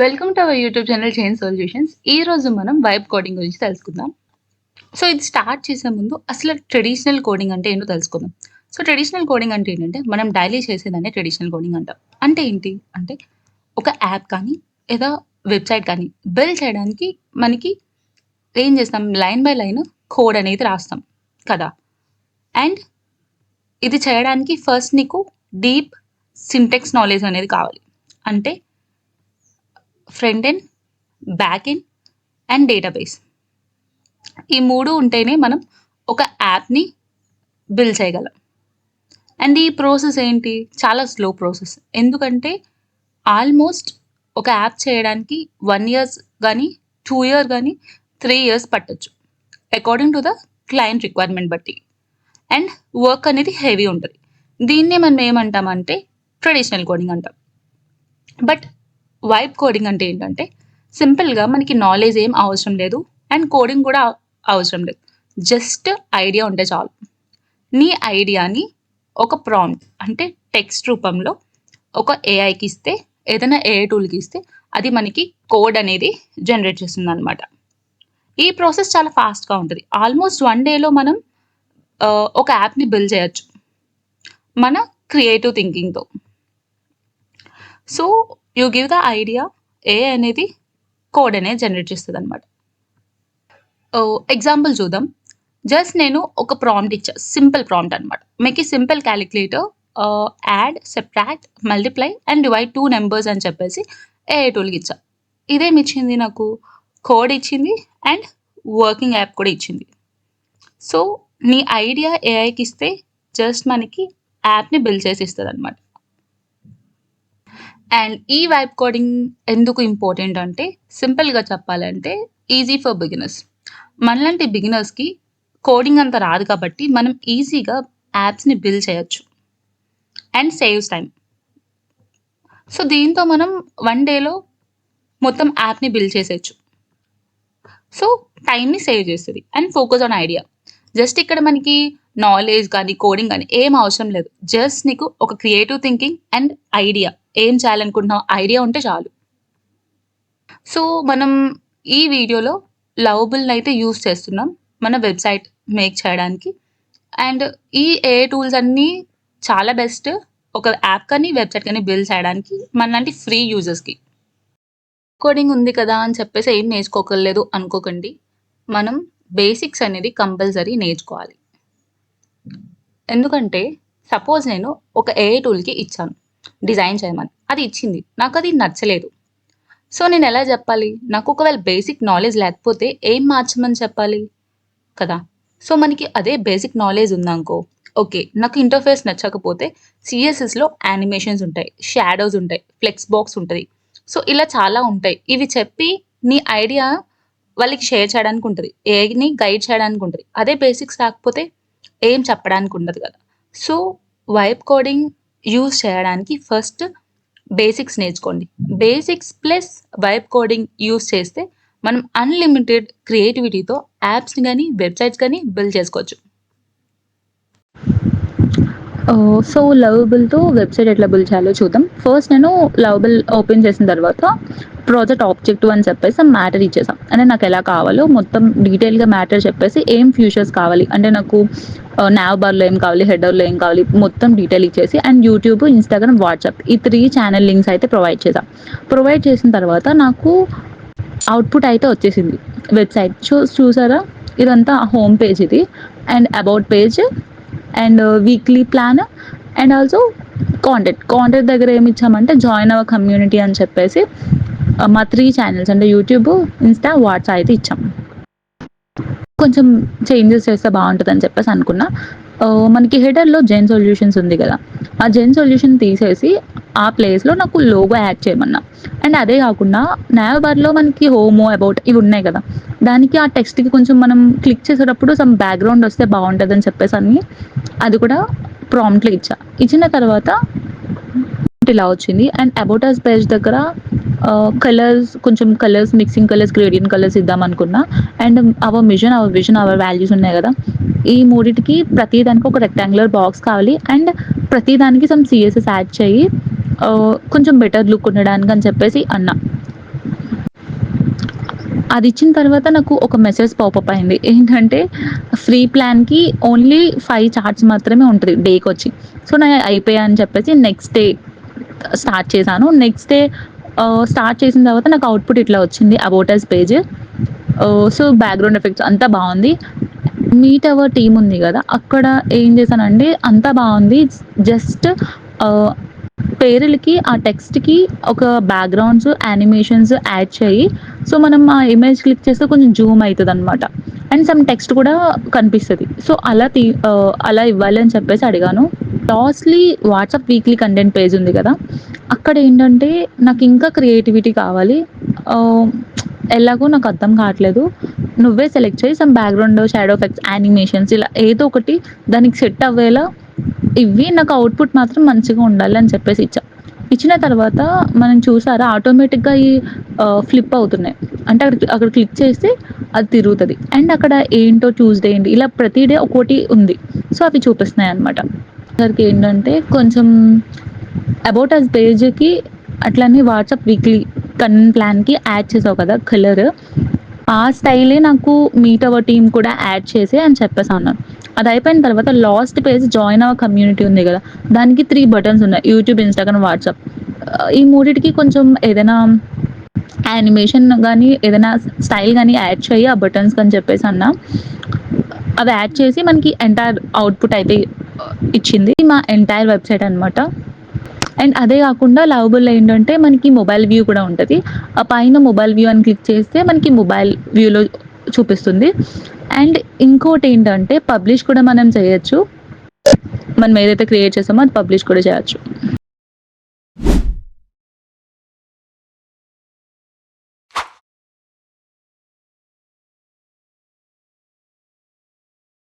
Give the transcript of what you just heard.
Welcome to our YouTube channel change solutions. ఈ రోజు మనం వైబ్ కోడింగ్ గురించి తెలుసుకుందాం. సో ఇది స్టార్ట్ చేసే ముందు అసలు ట్రెడిషనల్ కోడింగ్ అంటే ఏంటో తెలుసుకుందాం. సో ట్రెడిషనల్ కోడింగ్ అంటే ఏంటంటే మనం డైలీ చేసేదాన్ని ట్రెడిషనల్ కోడింగ్ అంటాం. అంటే ఏంటి అంటే ఒక యాప్ కానీ లేదా వెబ్సైట్ కానీ బిల్డ్ చేయడానికి మనకి ఏం చేస్తాం, లైన్ బై లైన్ కోడ్ అనేది రాస్తాం కదా. అండ్ ఇది చేయడానికి ఫస్ట్ నీకు డీప్ సింటెక్స్ నాలెడ్జ్ అనేది కావాలి. అంటే front end, back end and database. ఈ మూడు ఉంటేనే మనం ఒక యాప్ని బిల్డ్ చేయగలం. అండ్ ఈ ప్రాసెస్ ఏంటి, చాలా స్లో ప్రాసెస్. ఎందుకంటే ఆల్మోస్ట్ ఒక యాప్ చేయడానికి 1 years కానీ 2 years కానీ 3 years పట్టొచ్చు, according to the client requirement బట్టి. అండ్ వర్క్ అనేది హెవీ ఉంటుంది. దీన్నే మనం ఏమంటామంటే ట్రెడిషనల్ కోడింగ్ అంటాం. బట్ వైబ్ కోడింగ్ అంటే ఏంటంటే సింపుల్గా మనకి నాలెడ్జ్ ఏం అవసరం లేదు అండ్ కోడింగ్ కూడా అవసరం లేదు. జస్ట్ ఐడియా ఉంటే చాలు. నీ ఐడియాని ఒక ప్రాంప్ట్ అంటే టెక్స్ట్ రూపంలో ఒక ఏఐకి ఇస్తే, ఏదైనా ఏఐ టూల్కి ఇస్తే అది మనకి కోడ్ అనేది జనరేట్ చేస్తుంది అనమాట. ఈ ప్రాసెస్ చాలా ఫాస్ట్గా ఉంటుంది. ఆల్మోస్ట్ 1 dayలో మనం ఒక యాప్ని బిల్డ్ చేయొచ్చు మన క్రియేటివ్ థింకింగ్తో. So you give the idea, AI అనేది కోడ్ అనేది జనరేట్ చేస్తుంది అనమాట. ఎగ్జాంపుల్ చూద్దాం. జస్ట్ నేను ఒక ప్రాంప్ట్ ఇచ్చా, సింపుల్ ప్రాంప్ట్ అనమాట. మీకు simple calculator add, subtract, multiply and divide 2 numbers అని చెప్పేసి ఏఐ టూల్కి ఇచ్చా. ఇదేమి ఇచ్చింది, నాకు కోడ్ ఇచ్చింది అండ్ వర్కింగ్ యాప్ కూడా ఇచ్చింది. సో నీ ఐడియా ఏఐకి ఇస్తే జస్ట్ మనకి యాప్ని బిల్డ్ చేసి ఇస్తుంది అనమాట. అండ్ ఈ వైబ్ కోడింగ్ ఎందుకు ఇంపార్టెంట్ అంటే, సింపుల్గా చెప్పాలంటే ఈజీ ఫర్ బిగినర్స్. మనలాంటి బిగినర్స్కి కోడింగ్ అంత రాదు కాబట్టి మనం ఈజీగా యాప్స్ని బిల్డ్ చేయొచ్చు అండ్ సేవ్స్ టైం. సో దీంతో మనం 1 dayలో మొత్తం యాప్ని బిల్డ్ చేసేయచ్చు. సో టైంని సేవ్ చేస్తుంది and focus on idea. Just ఇక్కడ మనకి నాలెడ్జ్ కానీ కోడింగ్ కానీ ఏం అవసరం లేదు. జస్ట్ నీకు ఒక క్రియేటివ్ థింకింగ్ అండ్ ఐడియా, ఏం చేయాలనుకుంటున్నావు ఐడియా ఉంటే చాలు. సో మనం ఈ వీడియోలో లవబుల్ని అయితే యూస్ చేస్తున్నాం మన వెబ్సైట్ మేక్ చేయడానికి. అండ్ ఈ ఏఐ టూల్స్ అన్నీ చాలా బెస్ట్ ఒక యాప్ కానీ వెబ్సైట్ కానీ బిల్డ్ చేయడానికి మనలాంటి ఫ్రీ యూజర్స్కి. కోడింగ్ ఉంది కదా అని చెప్పేసి ఏం నేర్చుకోకర్లేదు అనుకోకండి. మనం బేసిక్స్ అనేది కంపల్సరీ నేర్చుకోవాలి. ఎందుకంటే సపోజ్ నేను ఒక ఏఐ టూల్కి ఇచ్చాను డిజైన్ చేయమని, అది ఇచ్చింది, నాకు అది నచ్చలేదు. సో నేను ఎలా చెప్పాలి, నాకు ఒకవేళ బేసిక్ నాలెడ్జ్ లేకపోతే ఏం మార్చమని చెప్పాలి కదా. సో మనకి అదే బేసిక్ నాలెడ్జ్ ఉందనుకో, ఓకే నాకు ఇంటర్ఫేస్ నచ్చకపోతే సిఎస్ఎస్లో యానిమేషన్స్ ఉంటాయి, షాడోస్ ఉంటాయి, ఫ్లెక్స్ బాక్స్ ఉంటుంది. సో ఇలా చాలా ఉంటాయి. ఇవి చెప్పి నీ ఐడియా వాళ్ళకి షేర్ చేయడానికి ఉంటుంది, ఏఐని గైడ్ చేయడానికి ఉంటుంది. అదే బేసిక్స్ రాకపోతే ఏం చెప్పడానికి ఉండదు కదా. సో వైబ్ కోడింగ్ యూజ్ చేయడానికి ఫస్ట్ బేసిక్స్ నేర్చుకోండి. Basics plus vibe coding use చేస్తే మనం అన్లిమిటెడ్ క్రియేటివిటీతో యాప్స్ని కానీ వెబ్సైట్స్ కానీ బిల్డ్ చేసుకోవచ్చు. సో లవబుల్తో వెబ్సైట్ ఎట్లా బిల్డ్ చేయాలో చూద్దాం. ఫస్ట్ నేను లవబుల్ ఓపెన్ చేసిన తర్వాత ప్రాజెక్ట్ ఆబ్జెక్టివ్ అని చెప్పేసి మ్యాటర్ ఇచ్చేసాం. అంటే నాకు ఎలా కావాలో మొత్తం డీటెయిల్గా మ్యాటర్ చెప్పేసి ఏం ఫ్యూచర్స్ కావాలి అంటే నాకు నావ్ బార్లో ఏం కావాలి, హెడర్లో ఏం కావాలి మొత్తం డీటెయిల్ ఇచ్చేసి, అండ్ యూట్యూబ్, ఇన్స్టాగ్రామ్, వాట్సాప్ ఈ 3 ఛానల్ లింక్స్ అయితే ప్రొవైడ్ చేసాం. ప్రొవైడ్ చేసిన తర్వాత నాకు అవుట్పుట్ అయితే వచ్చేసింది వెబ్సైట్. చూసారా, ఇదంతా హోమ్ పేజ్ ఇది, and about page and weekly plan and also content దగ్గర ఏమి ఇచ్చామంటే జాయిన్ అవర్ కమ్యూనిటీ అని చెప్పేసి మా 3 ఛానల్స్ అంటే యూట్యూబ్, ఇన్స్టా, వాట్సాప్ అయితే ఇచ్చాం. కొంచెం చేంజెస్ చేస్తే బాగుంటుంది అని చెప్పేసి అనుకున్నా. మనకి హెడర్లో జెన్ సొల్యూషన్స్ ఉంది కదా, ఆ జెన్ సొల్యూషన్ తీసేసి ఆ ప్లేస్లో నాకు లోగో యాడ్ చేయమన్నా. అండ్ అదే కాకుండా నావ్ బార్లో మనకి హోమ్, అబౌట్ ఇవి ఉన్నాయి కదా, దానికి ఆ టెక్స్ట్కి కొంచెం మనం క్లిక్ చేసేటప్పుడు సమ్ బ్యాక్గ్రౌండ్ వస్తే బాగుంటుంది అని చెప్పేసి అని అది కూడా ప్రాంప్ట్లో ఇచ్చిన తర్వాత ఇలా వచ్చింది. అండ్ అబౌట్ అస్ పేజ్ దగ్గర colours mixing colours, gradient colours ఇద్దాం అనుకున్నా. And hour vision our values ఉన్నాయి కదా, ఈ మూడింటికి ప్రతిదానికి ఒక రెక్టాంగులర్ బాక్స్ కావాలి. అండ్ ప్రతిదానికి సమ్ సిఎస్ఎస్ యాడ్ చేయి కొంచెం బెటర్ లుక్ ఉండడానికి అని చెప్పేసి అన్నా. అది ఇచ్చిన తర్వాత నాకు ఒక మెసేజ్ పాపప్ అయింది. ఏంటంటే ఫ్రీ ప్లాన్‌కి ఓన్లీ 5 చార్ట్స్ మాత్రమే ఉంటది డేకొచ్చి. సో, నాయి అయిపోయాయని చెప్పేసి నెక్స్ట్ డే స్టార్ట్ చేశాను. నెక్స్ట్ డే స్టార్ట్ చేసిన తర్వాత నాకు అవుట్‌పుట్ ఇట్లా వచ్చింది. About us page. So, background effects అంతా బావుంది. మీట్ అవర్ టీమ్ ఉంది గదా! అక్కడ ఏం చేశానంటే అంతా బావుంది. జస్ట్ ఆహ్, పేరులకి ఆ టెక్స్ట్‌కి ఒక బ్యాక్‌గ్రౌండ్స్, యానిమేషన్స్ యాడ్ చెయ్యి. సో, మనం ఆ ఇమేజ్ క్లిక్ చేస్తే కొంచెం జూమ్ అయితదనమాట. అండ్ సమ్ టెక్స్ట్ కూడా కనిపిస్తది. సో, అలా ఇవ్వాలి అని చెప్పేసి అడిగాను. Lastly WhatsApp weekly content page ఉంది గదా! అక్కడేంటంటే నాకింకా క్రియేటివిటీ కావాలి. ఆహ్, ఎలాగో నాకు అర్థం కావట్లేదు. నువ్వే సెలెక్ట్ చేయి some background, shadow effects, animations ఇలా ఏదో ఒకటి దానికి సెట్ అవ్వేలా ఇవ్వి. నాకు అవుట్‌పుట్ మాత్రం మంచిగా ఉండాలి అని చెప్పేసి ఇచ్చా. ఇచ్చిన తర్వాత మనం చూసారా ఆటోమేటిక్‌గా ఈ ఫ్లిప్ అవుతున్నాయి. అంటే అక్కడ క్లిక్ చేస్తే అది తిరుగుతది. అండ్ అక్కడ ఏంటో ట్యూస్‌డే ఏంటి ఇలా ప్రతి డే ఒక్కోటి ఉంది. సో, అవి చూపిస్తున్నాయన్నమాట. సరికేంటంటే కొంచెం అబౌట్ అస్ పేజ్‌కి అట్లనే వాట్సాప్ వీక్లీ ప్లాన్‌కి యాడ్ చేసావు కదా! కలర్ ఆ స్టైలే నాకు మీట్ అవర్ టీమ్ కూడా యాడ్ చేసేయి అని చెప్పేసన్నాను. అదయిపోయిన తర్వాత last page join our community ఉంది గదా! దానికి 3 బటన్స్ ఉన్నాయి. YouTube, Instagram, WhatsApp. ఈ మూడిటికి కొంచెం ఏదైనా యానిమేషన్ గాని, ఏదైనా స్టైల్ గాని యాడ్ చెయ్యి ఆ బటన్స్‌కి అని చెప్పేసన్నా. అవి యాడ్ చేసి మనకి ఎంటైర్ అవుట్‌పుట్ అయితే ఇచ్చింది. మా ఎంటైర్ వెబ్‌సైట్ అనమాట. అండ్ అదే గాకుండా లవబుల్‌లో ఏంటంటే మనకి మొబైల్ వ్యూ కూడా ఉంటది. ఆ పైన మొబైల్ వ్యూ అని క్లిక్ చేస్తే మనకి మొబైల్ వ్యూలో చూపిస్తుంది. అండ్ ఇంకోటేంటంటే పబ్లిష్ కూడా మనం చేయొచ్చు. మనం ఏదైతే క్రియేట్ చేసామో అది పబ్లిష్ కూడా చేయొచ్చు.